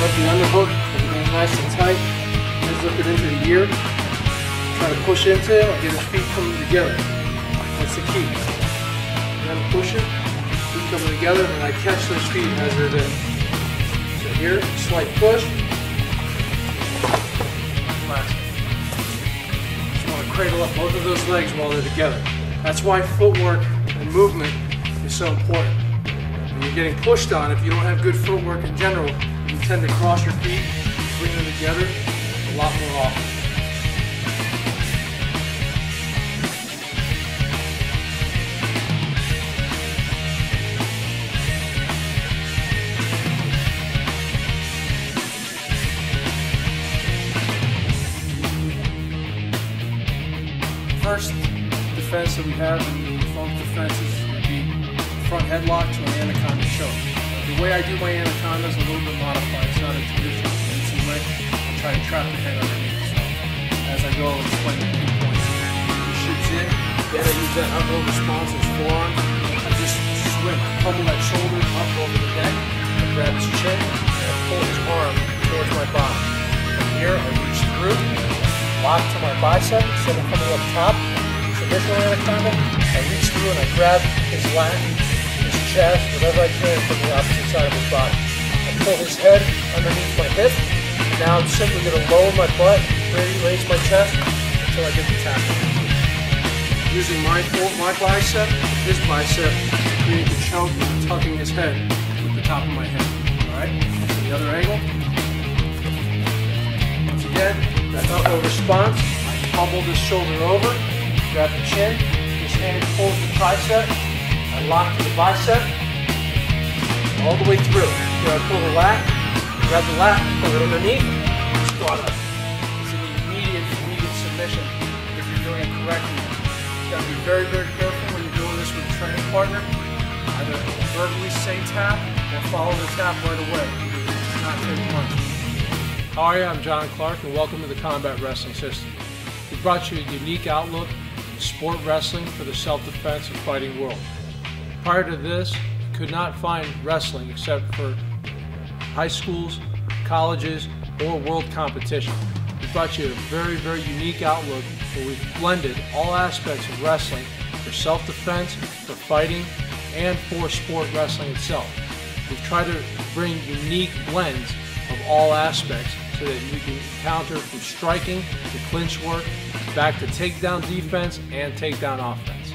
up the underhook, everything's nice and tight. He's looking into the ear. Try to push into it, get his feet coming together. That's the key. Then push it, feet coming together, and I catch those feet as they're there. So here, slight push. Last. Just want to cradle up both of those legs while they're together. That's why footwork and movement is so important. When you're getting pushed on, if you don't have good footwork in general, you tend to cross your feet, bring them together a lot more often. First defense that we have in the folk defenses would be front headlock to an anaconda choke. The way I do my anaconda is a little bit modified. It's not a traditional jiu-jitsu way. I try to trap the head underneath. So as I go, I'll explain the key points. He shoots in, then I use that upper response as forearm. I just swing, pummel that shoulder up over the neck, I grab his chin, and I pull his arm towards my body. From here, I reach through, lock to my bicep instead of coming up top. Traditional anaconda, I reach through and I grab his lat, his chest, whatever I can from the opposite side of his body. I pull his head underneath my hip. Now I'm simply going to lower my butt, raise my chest until I get the tackle. Using my bicep, his bicep, to create the choke and tucking his head with the top of my head. Alright, so the other angle. Once again, that upper response, I pummel this shoulder over. Grab the chin, his hand pulls the tricep, I lock to the bicep, all the way through. Here I pull the lat, grab the lat, pull it underneath, squat up. It's an immediate submission if you're doing it correctly. You've got to be very, very careful when you're doing this with a training partner. Either verbally say tap or follow the tap right away. It's not take much. Hi, I'm John Clark and welcome to the Combat Wrestling System. We brought you a unique outlook sport wrestling for the self-defense and fighting world. Prior to this, you could not find wrestling except for high schools, colleges, or world competition. We brought you a very, very unique outlook where we've blended all aspects of wrestling for self-defense, for fighting, and for sport wrestling itself. We've tried to bring unique blends of all aspects so that you can counter from striking to clinch work, back to takedown defense and takedown offense.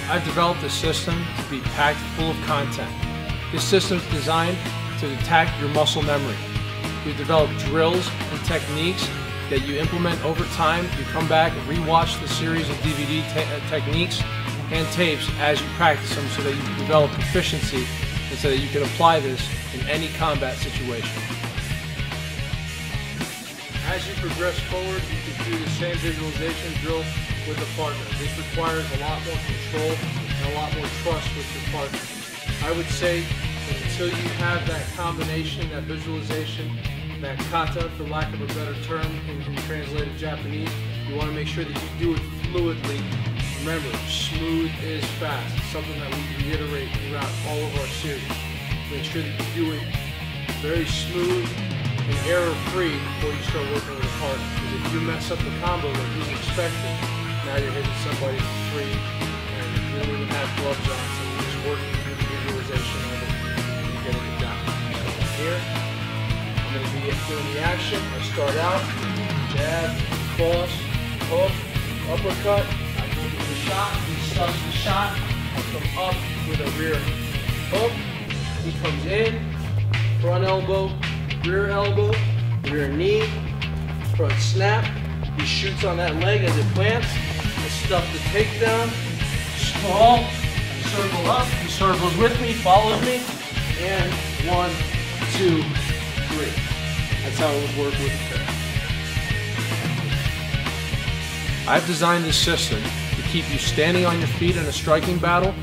I've developed a system to be packed full of content. This system is designed to attack your muscle memory. We've developed drills and techniques that you implement over time. You come back and rewatch the series of DVD techniques and tapes as you practice them so that you develop proficiency and so that you can apply this in any combat situation. As you progress forward, you can do the same visualization drill with a partner. This requires a lot more control and a lot more trust with your partner. I would say that until you have that combination, that visualization, that kata, for lack of a better term in translated Japanese, you want to make sure that you do it fluidly. Remember, smooth is fast. It's something that we reiterate throughout all of our series. Make sure that you do it very smooth and error-free before you start working with a partner. Because if you mess up the combo that he's expecting, now you're hitting somebody for free and you don't even have gloves on, so you're just working through the visualization of it and getting it down. Here, I'm going to be doing the action. I start out, jab, cross, hook, uppercut. I go for the shot. He stops the shot. I come up with a rear hook. He comes in, front elbow, rear knee, front snap. He shoots on that leg as it plants. I stuff the takedown, stall, I circle up. He circles with me, follows me, and 1, 2, 3. That's how it would work with the pair. I've designed this system to keep you standing on your feet in a striking battle,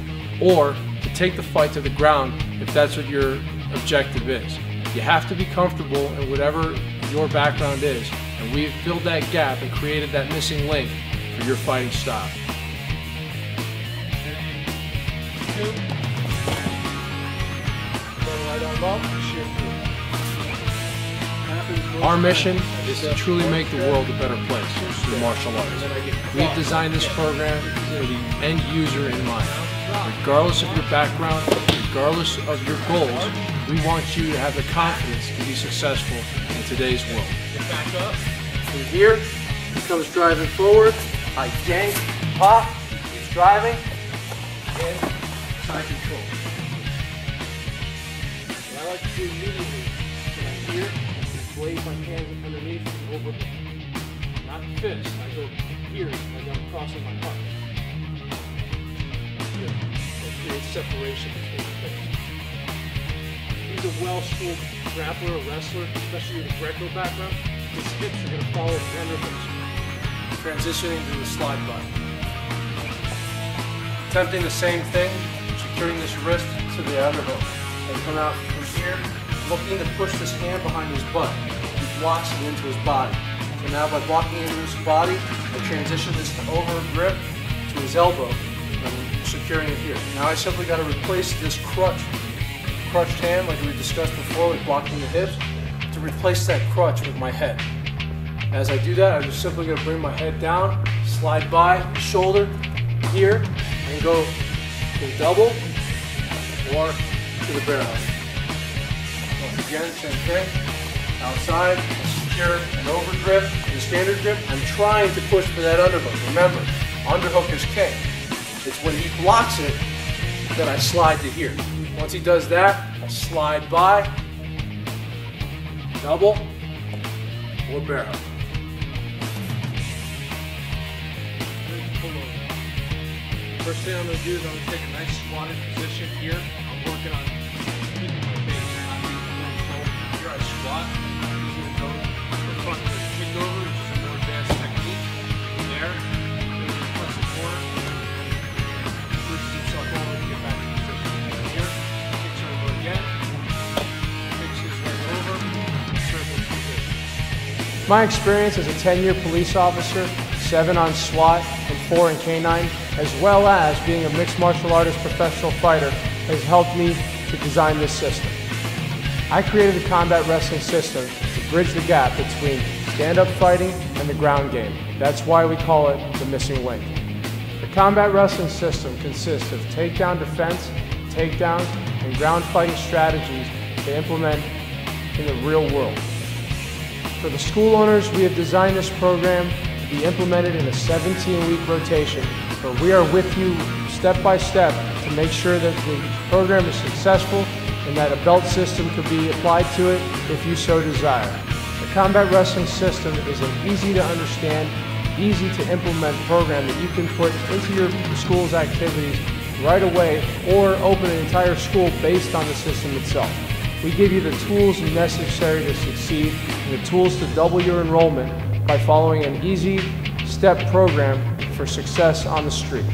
or to take the fight to the ground if that's what your objective is. You have to be comfortable in whatever your background is, and we've filled that gap and created that missing link for your fighting style. Our mission is to truly make the world a better place through martial arts. We've designed this program for the end user in mind. Regardless of your background, regardless of your goals, we want you to have the confidence to be successful in today's world. Get back up. From here, he comes driving forward. I yank, pop, he keeps driving, and side control. What I like to do immediately when I'm here is blaze my hands up underneath and over, not fist. I go here as I'm crossing my heart. Good. That creates separation between the fists. He's a well-schooled grappler or wrestler, especially with a Greco background. His hips are going to follow the underhooks. Transitioning to the slide by. Attempting the same thing, securing this wrist to the underhook. And come out from here, looking to push this hand behind his butt. He blocks it into his body. So now by blocking into his body, I transition this to over grip to his elbow, and securing it here. Now I simply got to replace this crutched hand, like we discussed before with blocking the hips, to replace that crutch with my head. As I do that, I'm just simply going to bring my head down, slide by, shoulder, here, and go to double or to the bear hug. Once again, same thing. Outside, secure and over grip, and standard grip. I'm trying to push for that underhook. Remember, underhook is king. It's when he blocks it that I slide to here. Once he does that, I slide by, double, or bear hug. First thing I'm going to do is I'm going to take a nice squatted position here. I'm working on keeping my base, not being really cold. Here I squat, I'm using the nose. The front is a kick over, which is a more advanced technique. From there, maybe punch the corner, pushes himself over to get back to position. Here, kicks over again, kicks his leg over, circles position. My experience as a 10-year police officer, 7 on SWAT, and 4 in K-9, as well as being a mixed martial artist professional fighter, has helped me to design this system. I created the combat wrestling system to bridge the gap between stand-up fighting and the ground game. That's why we call it the missing link. The combat wrestling system consists of takedown defense, takedowns, and ground fighting strategies to implement in the real world. For the school owners, we have designed this program to be implemented in a 17-week rotation, where we are with you step by step to make sure that the program is successful and that a belt system could be applied to it if you so desire. The combat wrestling system is an easy to understand, easy to implement program that you can put into your school's activities right away or open an entire school based on the system itself. We give you the tools necessary to succeed and the tools to double your enrollment by following an easy step program for success on the street.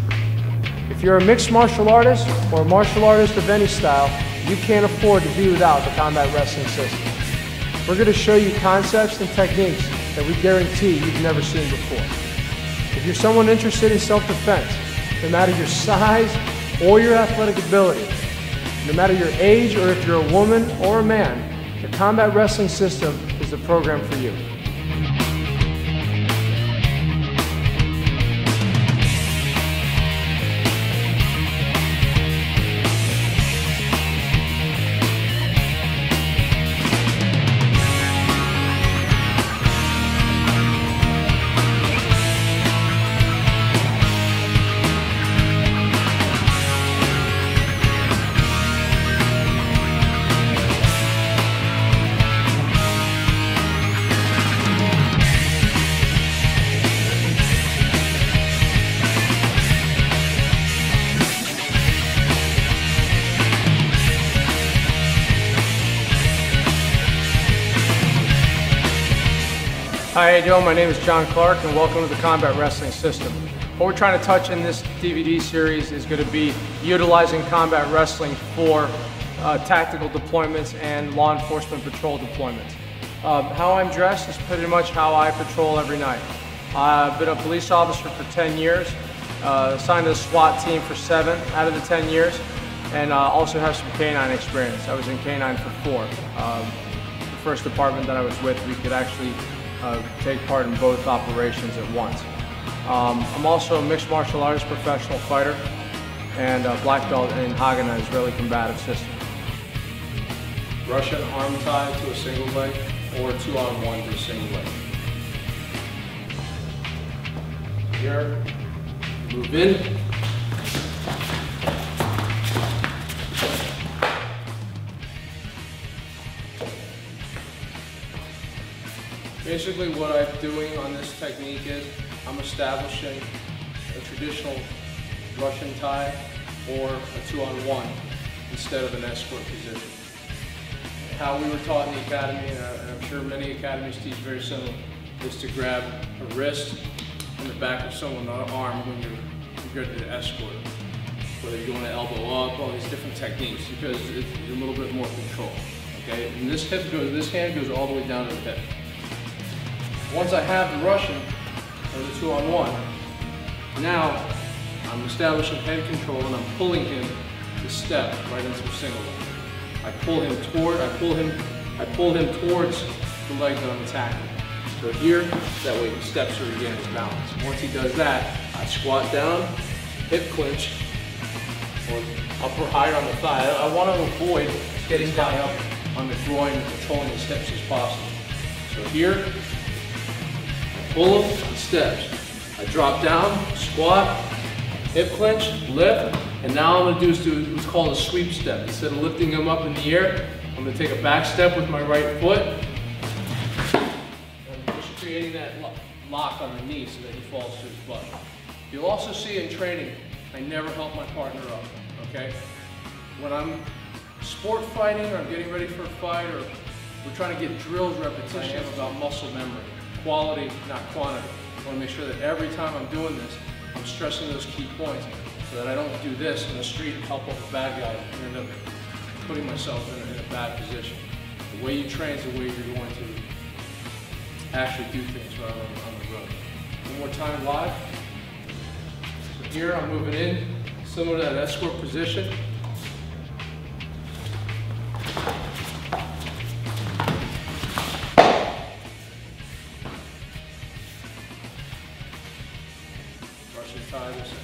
If you're a mixed martial artist or a martial artist of any style, you can't afford to be without the combat wrestling system. We're going to show you concepts and techniques that we guarantee you've never seen before. If you're someone interested in self-defense, no matter your size or your athletic ability, no matter your age or if you're a woman or a man, the combat wrestling system is the program for you. Hi, how you doing? My name is John Clark and welcome to the Combat Wrestling System. What we're trying to touch in this DVD series is going to be utilizing combat wrestling for tactical deployments and law enforcement patrol deployments. How I'm dressed is pretty much how I patrol every night. I've been a police officer for 10 years, assigned to the SWAT team for 7 out of the 10 years, and also have some canine experience. I was in canine for 4. The first department that I was with, we could actually take part in both operations at once. I'm also a mixed martial artist professional fighter and a black belt in Haganah, Israeli combative system. Russian arm tie to a single leg or 2-on-1 to a single leg. Here, move in. Basically what I'm doing on this technique is I'm establishing a traditional Russian tie or a 2-on-1 instead of an escort position. How we were taught in the academy, and I'm sure many academies teach very similar, is to grab a wrist and the back of someone's arm when you're ready to escort. Whether you're going to elbow up, all these different techniques, because it's a little bit more control. Okay, and this hand goes all the way down to the hip. Once I have the Russian, or the 2-on-1, now I'm establishing head control and I'm pulling him to step right into a single leg. I pull him towards the leg that I'm attacking. So here, that way he steps to regain his balance. Once he does that, I squat down, hip clinch, or upper higher on the thigh. I want to avoid getting high up on the groin and controlling his hips as possible. So here, pull him, he steps. I drop down, squat, hip clinch, lift, and now I'm going to do what's called a sweep step. Instead of lifting him up in the air, I'm going to take a back step with my right foot. I'm just creating that lock on the knee so that he falls to his butt. You'll also see in training, I never help my partner up, okay? When I'm sport fighting or I'm getting ready for a fight or we're trying to get drills repetitions about muscle memory. Quality, not quantity. I want to make sure that every time I'm doing this, I'm stressing those key points so that I don't do this in the street and help up a bad guy and end up putting myself in a bad position. The way you train is the way you're going to actually do things while on the road. One more time live. So here I'm moving in, similar to that escort position. Russian tie this in.